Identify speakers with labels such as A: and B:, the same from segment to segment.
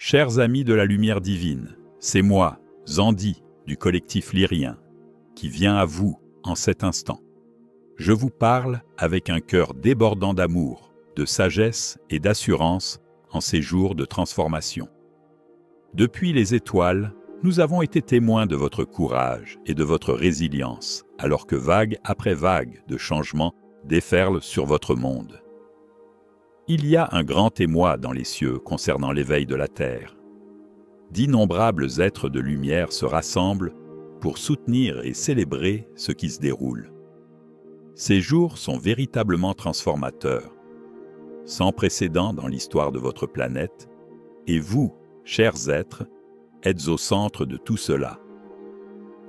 A: Chers amis de la lumière divine, c'est moi, Zandi, du collectif Lyrien, qui vient à vous en cet instant. Je vous parle avec un cœur débordant d'amour, de sagesse et d'assurance en ces jours de transformation. Depuis les étoiles, nous avons été témoins de votre courage et de votre résilience, alors que vague après vague de changements déferlent sur votre monde. Il y a un grand émoi dans les cieux concernant l'éveil de la Terre. D'innombrables êtres de lumière se rassemblent pour soutenir et célébrer ce qui se déroule. Ces jours sont véritablement transformateurs, sans précédent dans l'histoire de votre planète, et vous, chers êtres, êtes au centre de tout cela.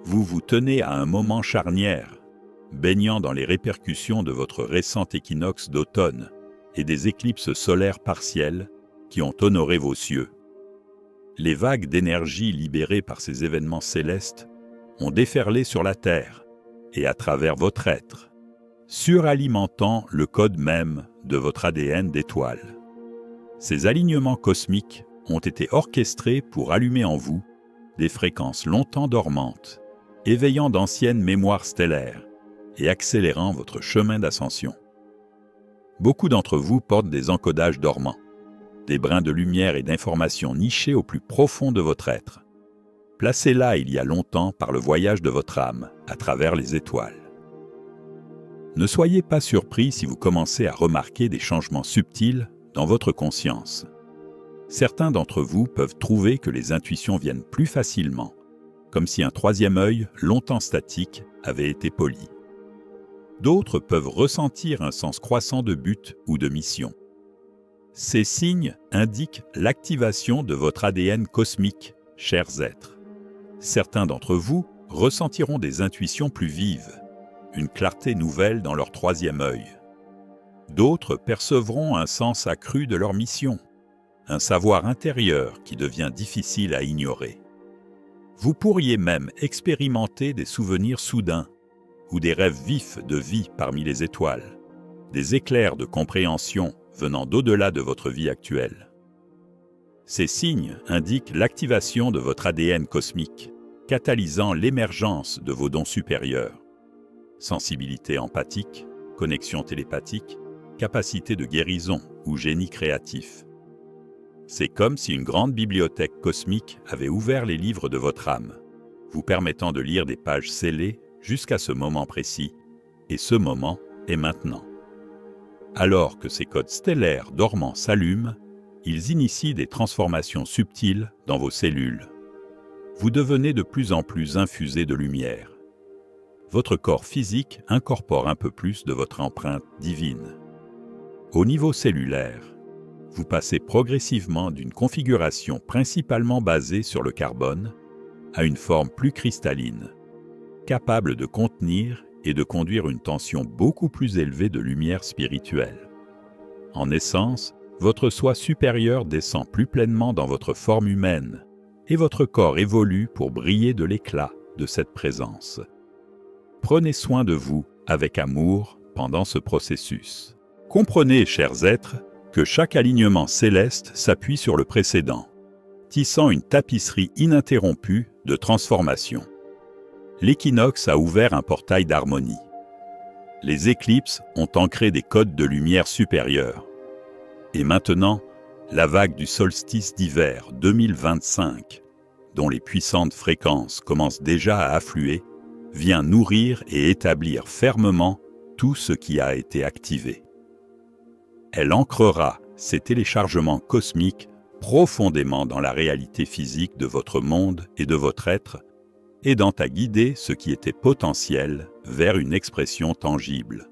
A: Vous vous tenez à un moment charnière, baignant dans les répercussions de votre récent équinoxe d'automne et des éclipses solaires partielles qui ont honoré vos cieux. Les vagues d'énergie libérées par ces événements célestes ont déferlé sur la Terre et à travers votre être, suralimentant le code même de votre ADN d'étoile. Ces alignements cosmiques ont été orchestrés pour allumer en vous des fréquences longtemps dormantes, éveillant d'anciennes mémoires stellaires et accélérant votre chemin d'ascension. Beaucoup d'entre vous portent des encodages dormants, des brins de lumière et d'informations nichés au plus profond de votre être, placés là il y a longtemps par le voyage de votre âme à travers les étoiles. Ne soyez pas surpris si vous commencez à remarquer des changements subtils dans votre conscience. Certains d'entre vous peuvent trouver que les intuitions viennent plus facilement, comme si un troisième œil, longtemps statique, avait été poli. D'autres peuvent ressentir un sens croissant de but ou de mission. Ces signes indiquent l'activation de votre ADN cosmique, chers êtres. Certains d'entre vous ressentiront des intuitions plus vives, une clarté nouvelle dans leur troisième œil. D'autres percevront un sens accru de leur mission, un savoir intérieur qui devient difficile à ignorer. Vous pourriez même expérimenter des souvenirs soudains ou des rêves vifs de vie parmi les étoiles, des éclairs de compréhension venant d'au-delà de votre vie actuelle. Ces signes indiquent l'activation de votre ADN cosmique, catalysant l'émergence de vos dons supérieurs. Sensibilité empathique, connexion télépathique, capacité de guérison ou génie créatif. C'est comme si une grande bibliothèque cosmique avait ouvert les livres de votre âme, vous permettant de lire des pages scellées jusqu'à ce moment précis, et ce moment est maintenant. Alors que ces codes stellaires dormants s'allument, ils initient des transformations subtiles dans vos cellules. Vous devenez de plus en plus infusé de lumière. Votre corps physique incorpore un peu plus de votre empreinte divine. Au niveau cellulaire, vous passez progressivement d'une configuration principalement basée sur le carbone à une forme plus cristalline, capable de contenir et de conduire une tension beaucoup plus élevée de lumière spirituelle. En essence, votre soi supérieur descend plus pleinement dans votre forme humaine et votre corps évolue pour briller de l'éclat de cette présence. Prenez soin de vous avec amour pendant ce processus. Comprenez, chers êtres, que chaque alignement céleste s'appuie sur le précédent, tissant une tapisserie ininterrompue de transformation. L'équinoxe a ouvert un portail d'harmonie. Les éclipses ont ancré des codes de lumière supérieure. Et maintenant, la vague du solstice d'hiver 2025, dont les puissantes fréquences commencent déjà à affluer, vient nourrir et établir fermement tout ce qui a été activé. Elle ancrera ces téléchargements cosmiques profondément dans la réalité physique de votre monde et de votre être, aidant à guider ce qui était potentiel vers une expression tangible.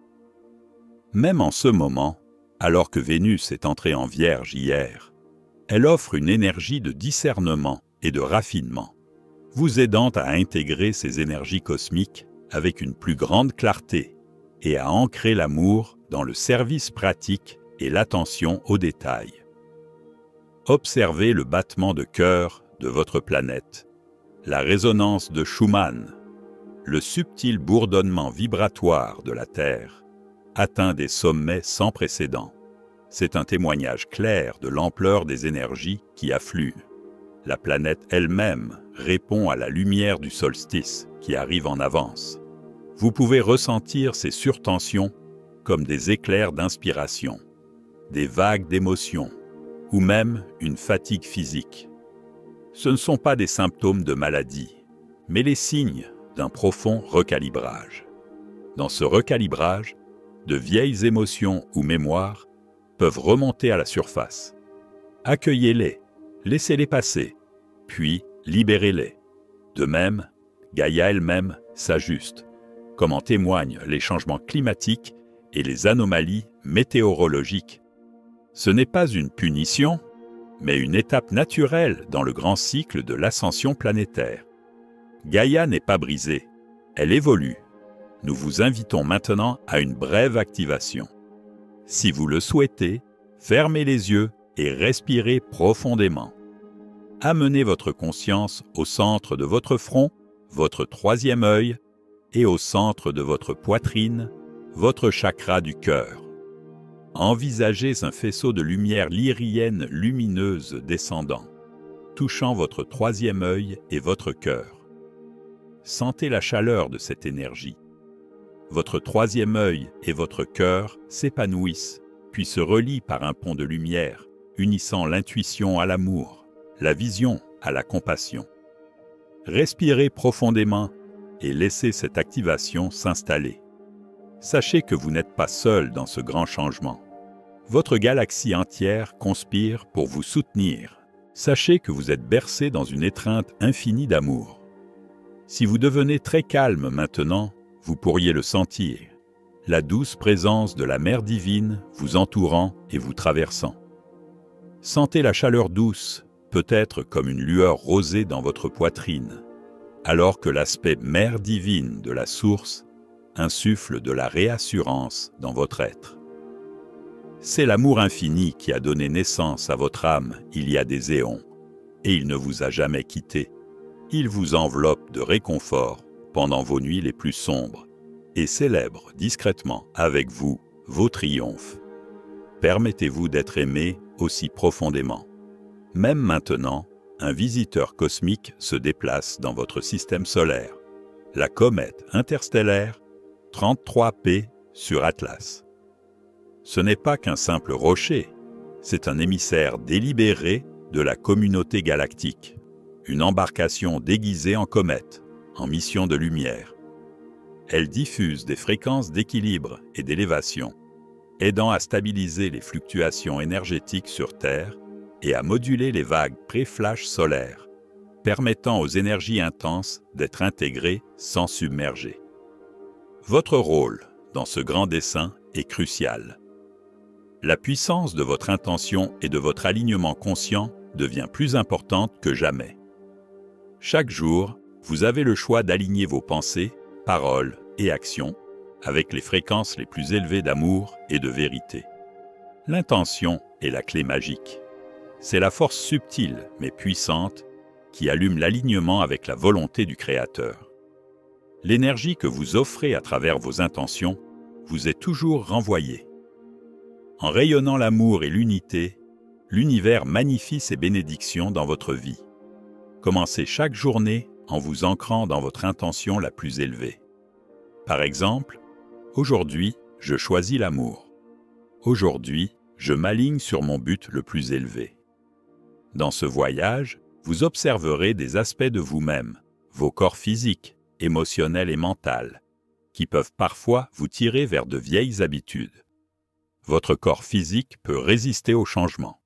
A: Même en ce moment, alors que Vénus est entrée en Vierge hier, elle offre une énergie de discernement et de raffinement, vous aidant à intégrer ces énergies cosmiques avec une plus grande clarté et à ancrer l'amour dans le service pratique et l'attention aux détails. Observez le battement de cœur de votre planète, la résonance de Schumann, le subtil bourdonnement vibratoire de la Terre, atteint des sommets sans précédent. C'est un témoignage clair de l'ampleur des énergies qui affluent. La planète elle-même répond à la lumière du solstice qui arrive en avance. Vous pouvez ressentir ces surtensions comme des éclairs d'inspiration, des vagues d'émotions ou même une fatigue physique. Ce ne sont pas des symptômes de maladie, mais les signes d'un profond recalibrage. Dans ce recalibrage, de vieilles émotions ou mémoires peuvent remonter à la surface. Accueillez-les, laissez-les passer, puis libérez-les. De même, Gaïa elle-même s'ajuste, comme en témoignent les changements climatiques et les anomalies météorologiques. Ce n'est pas une punition, mais une étape naturelle dans le grand cycle de l'ascension planétaire. Gaïa n'est pas brisée, elle évolue. Nous vous invitons maintenant à une brève activation. Si vous le souhaitez, fermez les yeux et respirez profondément. Amenez votre conscience au centre de votre front, votre troisième œil, et au centre de votre poitrine, votre chakra du cœur. Envisagez un faisceau de lumière lyrienne lumineuse descendant, touchant votre troisième œil et votre cœur. Sentez la chaleur de cette énergie. Votre troisième œil et votre cœur s'épanouissent, puis se relient par un pont de lumière, unissant l'intuition à l'amour, la vision à la compassion. Respirez profondément et laissez cette activation s'installer. Sachez que vous n'êtes pas seul dans ce grand changement. Votre galaxie entière conspire pour vous soutenir. Sachez que vous êtes bercé dans une étreinte infinie d'amour. Si vous devenez très calme maintenant, vous pourriez le sentir, la douce présence de la Mère divine vous entourant et vous traversant. Sentez la chaleur douce, peut-être comme une lueur rosée dans votre poitrine, alors que l'aspect Mère divine de la source insuffle de la réassurance dans votre être. C'est l'amour infini qui a donné naissance à votre âme il y a des éons, et il ne vous a jamais quitté. Il vous enveloppe de réconfort pendant vos nuits les plus sombres et célèbre discrètement avec vous vos triomphes. Permettez-vous d'être aimé aussi profondément. Même maintenant, un visiteur cosmique se déplace dans votre système solaire, la comète interstellaire 33P sur Atlas. Ce n'est pas qu'un simple rocher, c'est un émissaire délibéré de la communauté galactique, une embarcation déguisée en comète, en mission de lumière. Elle diffuse des fréquences d'équilibre et d'élévation, aidant à stabiliser les fluctuations énergétiques sur Terre et à moduler les vagues pré-flash solaires, permettant aux énergies intenses d'être intégrées sans submerger. Votre rôle dans ce grand dessein est crucial. La puissance de votre intention et de votre alignement conscient devient plus importante que jamais. Chaque jour, vous avez le choix d'aligner vos pensées, paroles et actions avec les fréquences les plus élevées d'amour et de vérité. L'intention est la clé magique. C'est la force subtile mais puissante qui allume l'alignement avec la volonté du Créateur. L'énergie que vous offrez à travers vos intentions vous est toujours renvoyée. En rayonnant l'amour et l'unité, l'univers magnifie ses bénédictions dans votre vie. Commencez chaque journée en vous ancrant dans votre intention la plus élevée. Par exemple, aujourd'hui, je choisis l'amour. Aujourd'hui, je m'aligne sur mon but le plus élevé. Dans ce voyage, vous observerez des aspects de vous-même, vos corps physiques, émotionnels et mentaux, qui peuvent parfois vous tirer vers de vieilles habitudes. Votre corps physique peut résister au changement.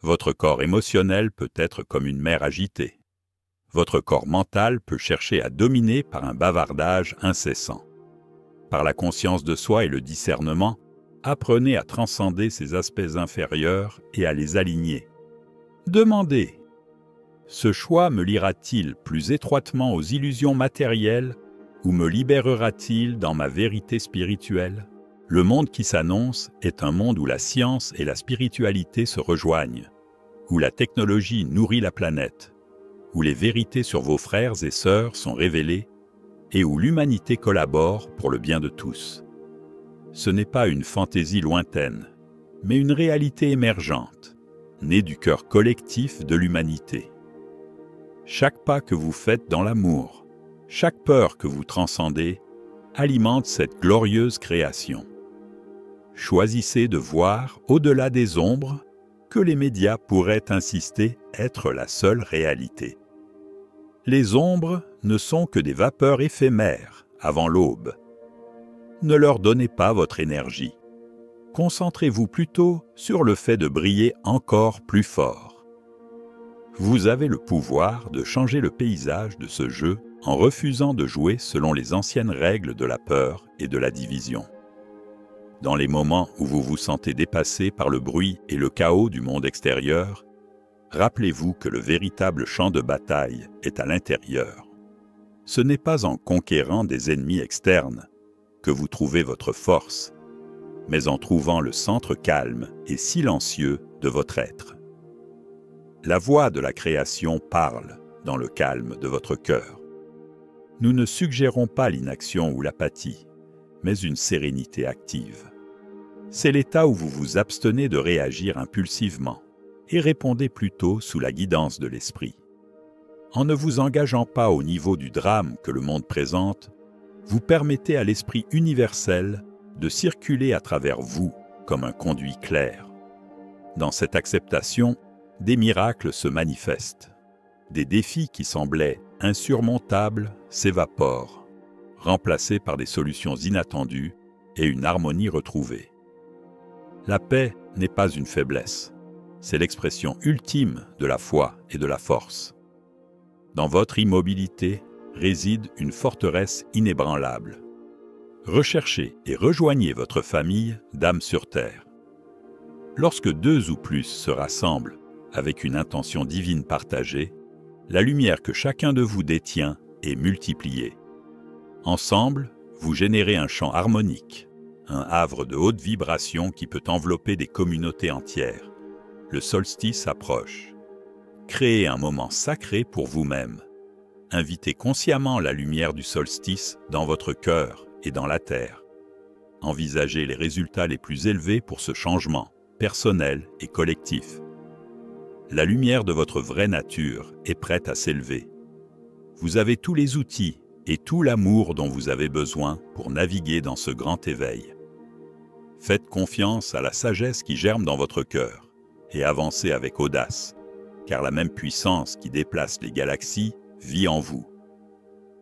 A: Votre corps émotionnel peut être comme une mer agitée. Votre corps mental peut chercher à dominer par un bavardage incessant. Par la conscience de soi et le discernement, apprenez à transcender ces aspects inférieurs et à les aligner. Demandez, ce choix me liera-t-il plus étroitement aux illusions matérielles ou me libérera-t-il dans ma vérité spirituelle? Le monde qui s'annonce est un monde où la science et la spiritualité se rejoignent, où la technologie nourrit la planète, où les vérités sur vos frères et sœurs sont révélées et où l'humanité collabore pour le bien de tous. Ce n'est pas une fantaisie lointaine, mais une réalité émergente, née du cœur collectif de l'humanité. Chaque pas que vous faites dans l'amour, chaque peur que vous transcendez, alimente cette glorieuse création. Choisissez de voir au-delà des ombres que les médias pourraient insister être la seule réalité. Les ombres ne sont que des vapeurs éphémères avant l'aube. Ne leur donnez pas votre énergie. Concentrez-vous plutôt sur le fait de briller encore plus fort. Vous avez le pouvoir de changer le paysage de ce jeu en refusant de jouer selon les anciennes règles de la peur et de la division. Dans les moments où vous vous sentez dépassé par le bruit et le chaos du monde extérieur, rappelez-vous que le véritable champ de bataille est à l'intérieur. Ce n'est pas en conquérant des ennemis externes que vous trouvez votre force, mais en trouvant le centre calme et silencieux de votre être. La voix de la création parle dans le calme de votre cœur. Nous ne suggérons pas l'inaction ou l'apathie, mais une sérénité active. C'est l'état où vous vous abstenez de réagir impulsivement et répondez plutôt sous la guidance de l'esprit. En ne vous engageant pas au niveau du drame que le monde présente, vous permettez à l'esprit universel de circuler à travers vous comme un conduit clair. Dans cette acceptation, des miracles se manifestent. Des défis qui semblaient insurmontables s'évaporent, remplacés par des solutions inattendues et une harmonie retrouvée. La paix n'est pas une faiblesse, c'est l'expression ultime de la foi et de la force. Dans votre immobilité réside une forteresse inébranlable. Recherchez et rejoignez votre famille d'âmes sur terre. Lorsque deux ou plus se rassemblent avec une intention divine partagée, la lumière que chacun de vous détient est multipliée. Ensemble, vous générez un champ harmonique, un havre de haute vibration qui peut envelopper des communautés entières. Le solstice approche. Créez un moment sacré pour vous-même. Invitez consciemment la lumière du solstice dans votre cœur et dans la terre. Envisagez les résultats les plus élevés pour ce changement, personnel et collectif. La lumière de votre vraie nature est prête à s'élever. Vous avez tous les outils et tout l'amour dont vous avez besoin pour naviguer dans ce grand éveil. Faites confiance à la sagesse qui germe dans votre cœur et avancez avec audace, car la même puissance qui déplace les galaxies vit en vous.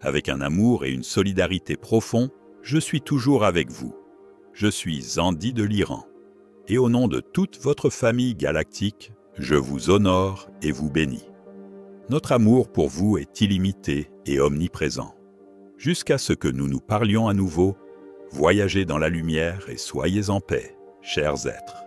A: Avec un amour et une solidarité profonds, je suis toujours avec vous. Je suis Andy de l'Iran. Et au nom de toute votre famille galactique, je vous honore et vous bénis. Notre amour pour vous est illimité et omniprésent. Jusqu'à ce que nous nous parlions à nouveau, voyagez dans la lumière et soyez en paix, chers êtres.